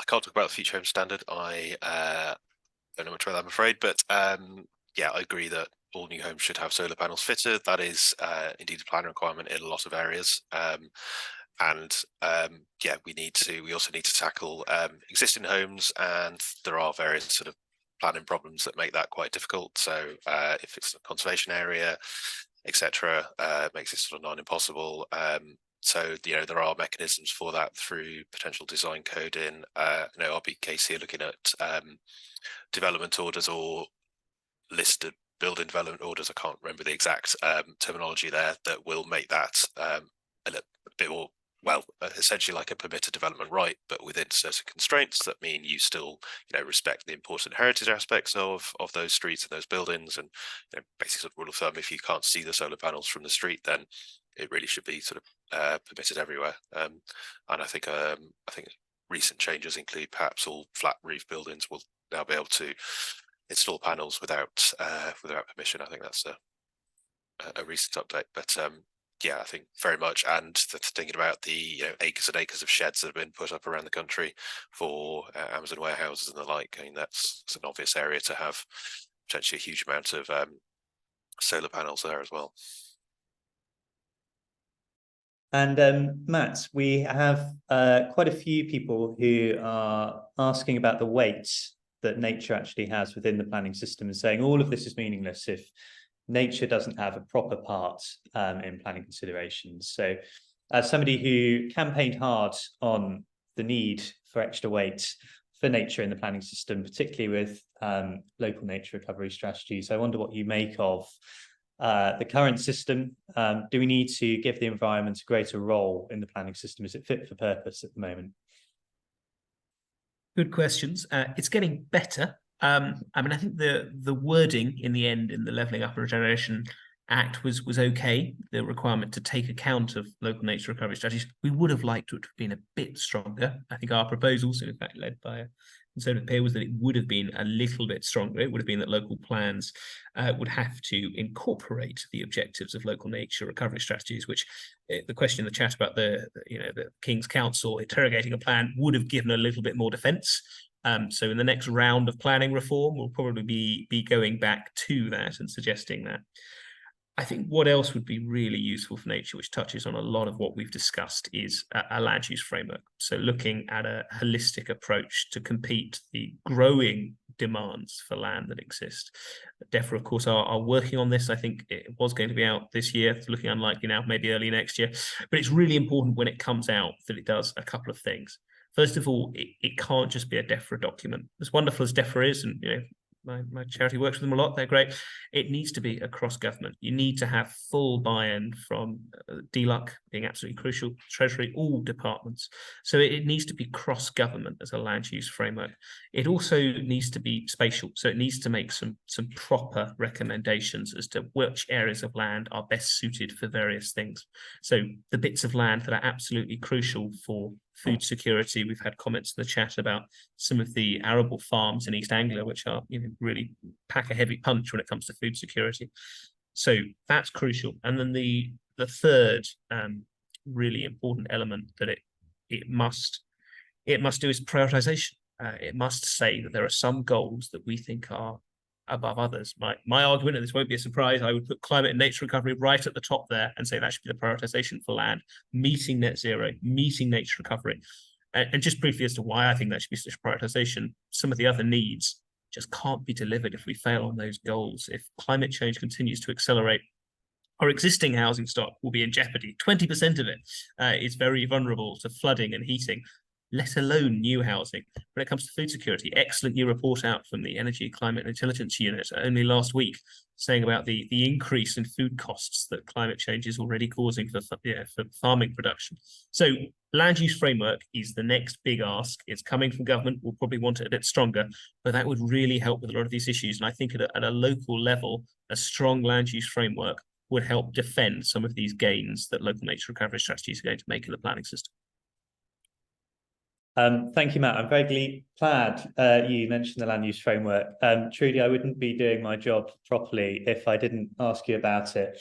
can't talk about the future home standard. I don't know much about that, I'm afraid, but yeah, I agree that all new homes should have solar panels fitted. That is indeed a planning requirement in a lot of areas. Yeah, we also need to tackle existing homes, and there are various sort of planning problems that make that quite difficult. So if it's a conservation area, etc., makes it sort of non-impossible. So, you know, there are mechanisms for that through potential design coding. RBKC are looking at development orders or listed building development orders. I can't remember the exact terminology there, that will make that a bit more, well, essentially like a permitted development right, but within certain constraints that mean you still, you know, respect the important heritage aspects of those streets and those buildings. And, you know, basically sort of rule of thumb, if you can't see the solar panels from the street, then it really should be sort of permitted everywhere. And I think recent changes include perhaps all flat roof buildings will now be able to install panels without permission. I think that's a recent update, but yeah, I think very much. And thinking about the, you know, acres and acres of sheds that have been put up around the country for Amazon warehouses and the like, I mean, that's an obvious area to have potentially a huge amount of solar panels there as well. And Matt, we have quite a few people who are asking about the weight that nature actually has within the planning system, and saying all of this is meaningless if nature doesn't have a proper part in planning considerations. So as somebody who campaigned hard on the need for extra weight for nature in the planning system, particularly with local nature recovery strategies, I wonder what you make of the current system. Do we need to give the environment a greater role in the planning system? Is it fit for purpose at the moment? Good questions. It's getting better. I mean, I think the wording in the end in the Levelling Up and Regeneration Act was okay. The requirement to take account of local nature recovery strategies, we would have liked it to have been a bit stronger. I think our proposals, in fact led by a Conservative peer, was that it would have been a little bit stronger. It would have been that local plans would have to incorporate the objectives of local nature recovery strategies, which the question in the chat about the King's Council interrogating a plan would have given a little bit more defence. So in the next round of planning reform, we'll probably be going back to that and suggesting that. I think what else would be really useful for nature, which touches on a lot of what we've discussed, is a land use framework. So looking at a holistic approach to compete the growing demands for land that exist. DEFRA, of course, are working on this. I think it was going to be out this year. It's looking unlikely now, maybe early next year. But it's really important when it comes out that it does a couple of things. First of all, it can't just be a DEFRA document. As wonderful as DEFRA is, and my charity works with them a lot, they're great. It needs to be across government. You need to have full buy-in from DLUC being absolutely crucial, Treasury, all departments. So it needs to be cross-government as a land use framework. It also needs to be spatial. So it needs to make some proper recommendations as to which areas of land are best suited for various things. So the bits of land that are absolutely crucial for food security. We've had comments in the chat about some of the arable farms in East Anglia, which are really pack a heavy punch when it comes to food security. So that's crucial. And then the third really important element that it it must do is prioritization. It must say that there are some goals that we think are above others. My argument, and this won't be a surprise, I would put climate and nature recovery right at the top there and say that should be the prioritization for land, meeting net zero, meeting nature recovery. And just briefly as to why I think that should be such prioritization, some of the other needs just can't be delivered if we fail on those goals. If climate change continues to accelerate, our existing housing stock will be in jeopardy. 20% of it is very vulnerable to flooding and heating, let alone new housing. When it comes to food security, excellent new report out from the Energy Climate Intelligence Unit only last week, saying about the increase in food costs that climate change is already causing for farming production. So land use framework is the next big ask. It's coming from government. We'll probably want it a bit stronger, but that would really help with a lot of these issues. And I think at a local level, a strong land use framework would help defend some of these gains that local nature recovery strategies are going to make in the planning system. Thank you, Matt. I'm very glad you mentioned the land use framework. Trudy, I wouldn't be doing my job properly if I didn't ask you about it.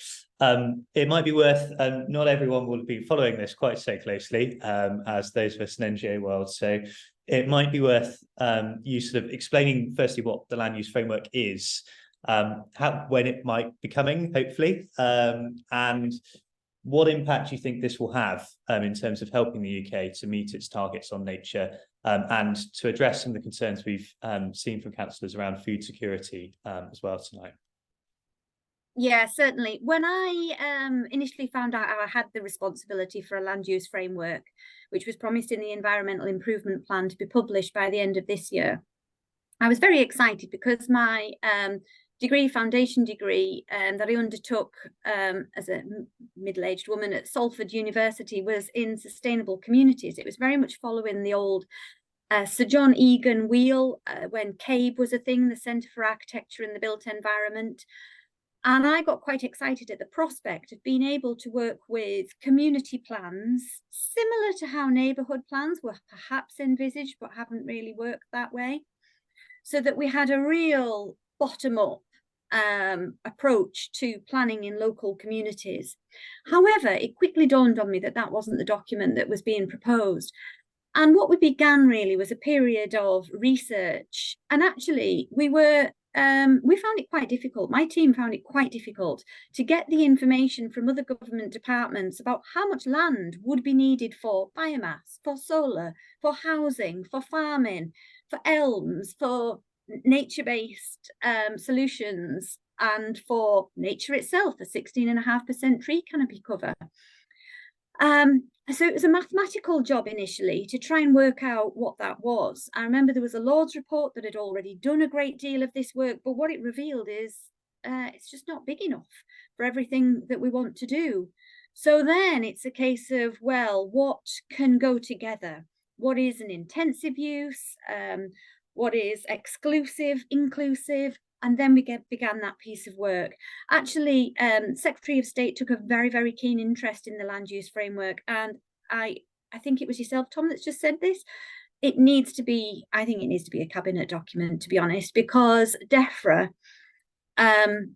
It might be worth, not everyone will be following this quite so closely as those of us in NGO world. So it might be worth you sort of explaining firstly what the land use framework is, when it might be coming, hopefully, and what impact do you think this will have in terms of helping the UK to meet its targets on nature and to address some of the concerns we've seen from councillors around food security as well tonight? Yeah, certainly. When I initially found out I had the responsibility for a land use framework, which was promised in the Environmental Improvement Plan to be published by the end of this year, I was very excited because my foundation degree that I undertook as a middle-aged woman at Salford University was in sustainable communities. It was very much following the old Sir John Egan wheel when CABE was a thing, the Centre for Architecture and the Built Environment. And I got quite excited at the prospect of being able to work with community plans, similar to how neighbourhood plans were perhaps envisaged, but haven't really worked that way, so that we had a real bottom-up approach to planning in local communities. However, it quickly dawned on me that that wasn't the document that was being proposed. And what we began really was a period of research. And actually, we found it quite difficult. My team found it quite difficult to get the information from other government departments about how much land would be needed for biomass, for solar, for housing, for farming, for elms, for nature-based solutions, and for nature itself, a 16.5% tree canopy cover. So it was a mathematical job initially to try and work out what that was. I remember there was a Lord's report that had already done a great deal of this work, but what it revealed is it's just not big enough for everything that we want to do. So then it's a case of, well, what can go together? What is an intensive use? What is exclusive, inclusive? And then we began that piece of work. Actually, Secretary of State took a very, very keen interest in the land use framework. And I think it was yourself, Tom, that's just said this. I think it needs to be a cabinet document, to be honest, because DEFRA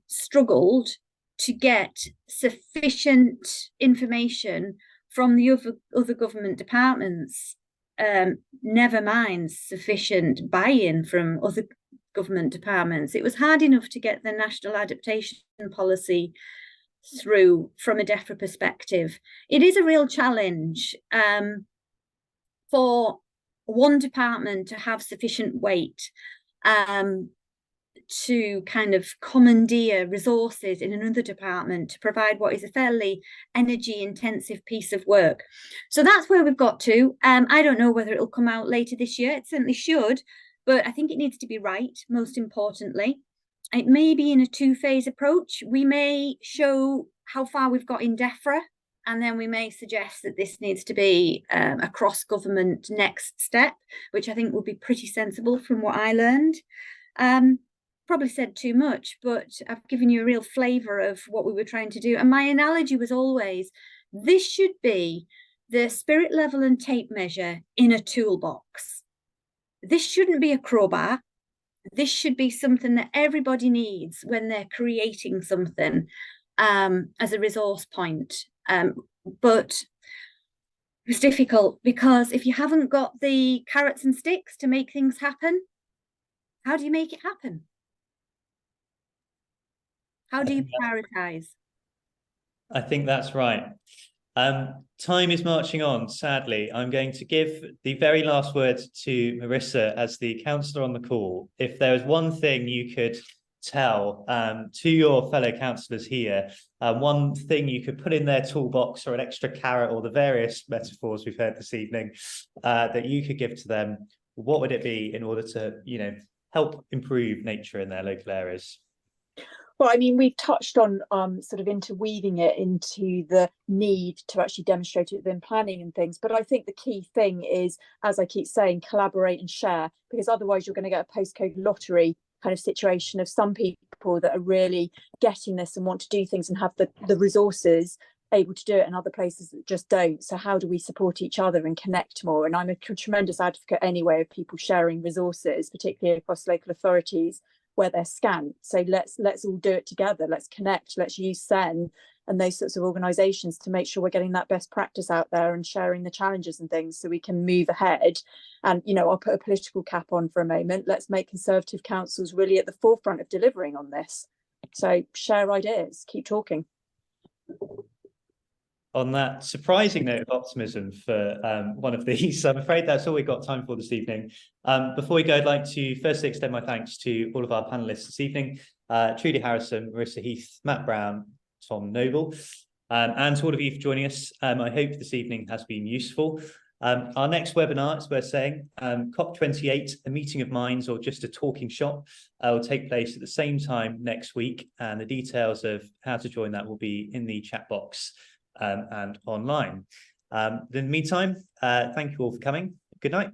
struggled to get sufficient information from the other government departments, never mind sufficient buy-in from other government departments. It was hard enough to get the National Adaptation Policy through from a DEFRA perspective. It is a real challenge for one department to have sufficient weight to kind of commandeer resources in another department to provide what is a fairly energy intensive piece of work. So that's where we've got to. I don't know whether it'll come out later this year. It certainly should, but I think it needs to be right, most importantly. It may be in a two-phase approach. We may show how far we've got in DEFRA, and then we may suggest that this needs to be a cross-government next step, which I think would be pretty sensible from what I learned. Probably said too much, but I've given you a real flavour of what we were trying to do. And my analogy was always, this should be the spirit level and tape measure in a toolbox. This shouldn't be a crowbar. This should be something that everybody needs when they're creating something as a resource point. But It was difficult because if you haven't got the carrots and sticks to make things happen, how do you make it happen? How do you prioritize? I think that's right. Time is marching on, sadly. I'm going to give the very last word to Marisa as the councillor on the call. If there was one thing you could tell to your fellow councillors here, one thing you could put in their toolbox, or an extra carrot, or the various metaphors we've heard this evening, that you could give to them, what would it be in order to, help improve nature in their local areas? Well, I mean, we've touched on sort of interweaving it into the need to actually demonstrate it within planning and things. But I think the key thing is, as I keep saying, collaborate and share, because otherwise you're going to get a postcode lottery kind of situation of some people that are really getting this and want to do things and have the resources able to do it, and other places that just don't. So how do we support each other and connect more? And I'm a tremendous advocate anyway of people sharing resources, particularly across local authorities where they're scant. So let's all do it together. Let's connect. Let's use SEN and those sorts of organisations to make sure we're getting that best practice out there and sharing the challenges and things, so we can move ahead. And I'll put a political cap on for a moment. Let's make Conservative councils really at the forefront of delivering on this. So share ideas, keep talking. On that surprising note of optimism for one of these, I'm afraid that's all we've got time for this evening. Before we go, I'd like to firstly extend my thanks to all of our panellists this evening, Trudy Harrison, Marisa Heath, Matt Browne, Tom Noble, and to all of you for joining us. I hope this evening has been useful. Our next webinar, as we're saying, COP28, a meeting of minds or just a talking shop, will take place at the same time next week, and the details of how to join that will be in the chat box and online. In the meantime, thank you all for coming. Good night.